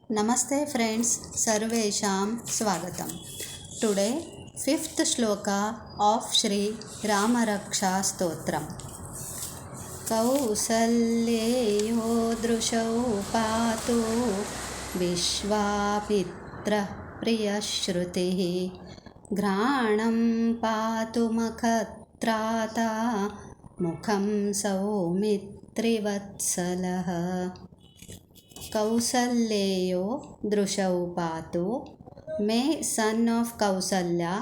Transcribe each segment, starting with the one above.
नमस्ते फ्रेंड्स, सर्वेषां स्वागतम। टुडे 5th श्लोका ऑफ श्री रामरक्षा स्तोत्रम। कौसल्येयो दृशौ पातु विश्वामित्रः प्रियश्रुतिः, घ्राणं पातु मखत्राता मुखं सौमित्रिवत्सलः। कौसल्येयो दृशौ पातु, may son of Kausalya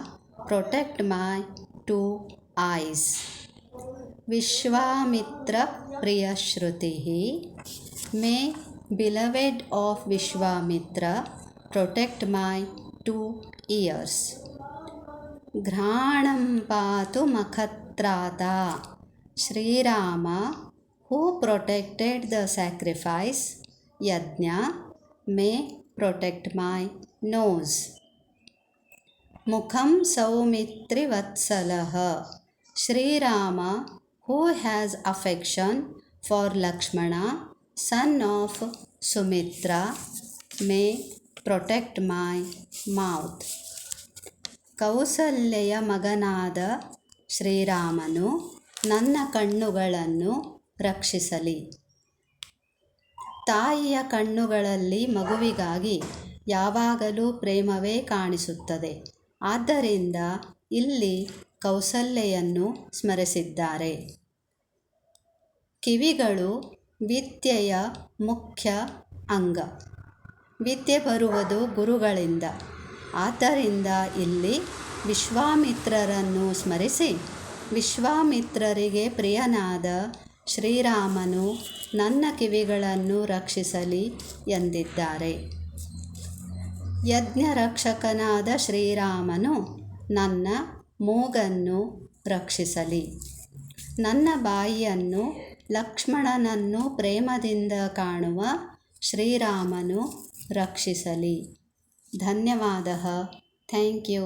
protect my 2 eyes. Vishwamitra Priyashrutihi, may beloved of Vishwamitra protect my 2 ears. Ghranam patu makhatrata, Sri Rama, who protected the sacrifice Yajna, may protect my nose. Mukham Saumitri Vatsalah, Sri Rama, who has affection for Lakshmana, son of Sumitra, may protect my mouth. ಕೌಸಲ್ಯೆಯ ಮಗನಾದ ಶ್ರೀರಾಮನು ನನ್ನ ಕಣ್ಣುಗಳನ್ನು ರಕ್ಷಿಸಲಿ. ತಾಯಿಯ ಕಣ್ಣುಗಳಲ್ಲಿ ಮಗುವಿಗಾಗಿ ಯಾವಾಗಲೂ ಪ್ರೇಮವೇ ಕಾಣಿಸುತ್ತದೆ. ಆದ್ದರಿಂದ ಇಲ್ಲಿ ಕೌಸಲ್ಯೆಯನ್ನು ಸ್ಮರಿಸಿದ್ದಾರೆ. ಕಿವಿಗಳು ವಿದ್ಯೆಯ ಮುಖ್ಯ ಅಂಗ. ವಿದ್ಯೆ ಬರುವುದು ಗುರುಗಳಿಂದ. ಆದ್ದರಿಂದ ಇಲ್ಲಿ ವಿಶ್ವಾಮಿತ್ರರನ್ನು ಸ್ಮರಿಸಿ, ವಿಶ್ವಾಮಿತ್ರರಿಗೆ ಪ್ರಿಯನಾದ ಶ್ರೀರಾಮನು ನನ್ನ ಕಿವಿಗಳನ್ನು ರಕ್ಷಿಸಲಿ ಎಂದಿದ್ದಾರೆ. ಯಜ್ಞರಕ್ಷಕನಾದ ಶ್ರೀರಾಮನು ನನ್ನ ಮೂಗನ್ನು ರಕ್ಷಿಸಲಿ. ನನ್ನ ಬಾಯಿಯನ್ನು ಲಕ್ಷ್ಮಣನನ್ನು ಪ್ರೇಮದಿಂದ ಕಾಣುವ ಶ್ರೀರಾಮನು ರಕ್ಷಿಸಲಿ. ಧನ್ಯವಾದ. Thank you.